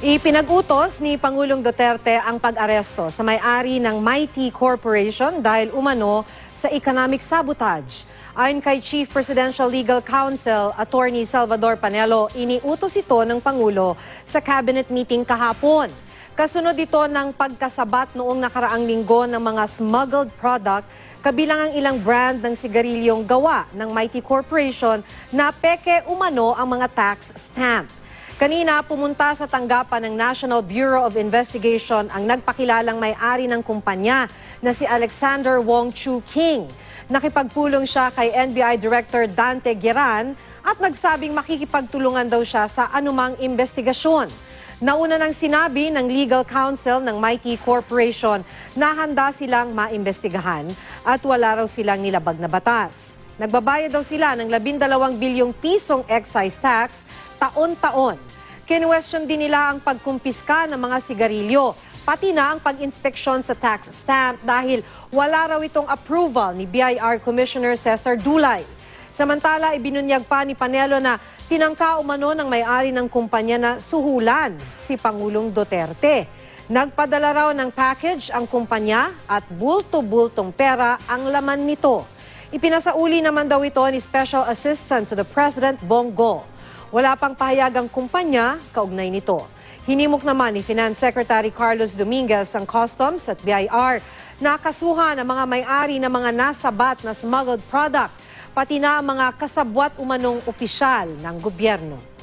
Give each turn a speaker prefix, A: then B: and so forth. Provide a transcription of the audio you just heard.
A: Ipinag-utos ni Pangulong Duterte ang pag-aresto sa may-ari ng Mighty Corporation dahil umano sa economic sabotage. Ayon kay Chief Presidential Legal Counsel, Attorney Salvador Panelo, iniutos ito ng Pangulo sa cabinet meeting kahapon. Kasunod ito ng pagkasabat noong nakaraang linggo ng mga smuggled product, kabilang ang ilang brand ng sigarilyong gawa ng Mighty Corporation na peke umano ang mga tax stamp. Kanina, pumunta sa tanggapan ng National Bureau of Investigation ang nagpakilalang may-ari ng kumpanya na si Alexander Wong Choo King. Nakipagpulong siya kay NBI Director Dante Gueran at nagsabing makikipagtulungan daw siya sa anumang investigasyon. Nauna nang sinabi ng legal counsel ng Mighty Corporation na handa silang maimbestigahan at wala raw silang nilabag na batas. Nagbabayad daw sila ng 12 bilyong pisong excise tax taon-taon. Kinwestiyon din nila ang pagkumpiska ng mga sigarilyo, pati na ang pag-inspeksyon sa tax stamp dahil wala raw itong approval ni BIR Commissioner Cesar Dulay. Samantala, ibinunyag pa ni Panelo na tinangka umano ng may-ari ng kumpanya na suhulan si Pangulong Duterte. Nagpadala raw ng package ang kumpanya at bulto-bultong pera ang laman nito. Ipinasauli naman daw ito ni Special Assistant to the President Bongo. Wala pang pahayagang kumpanya kaugnay nito. Hinimok naman ni Finance Secretary Carlos Dominguez ang Customs at BIR na kasuhan ang mga may-ari ng mga nasabat na smuggled product, pati na ang mga kasabwat umanong opisyal ng gobyerno.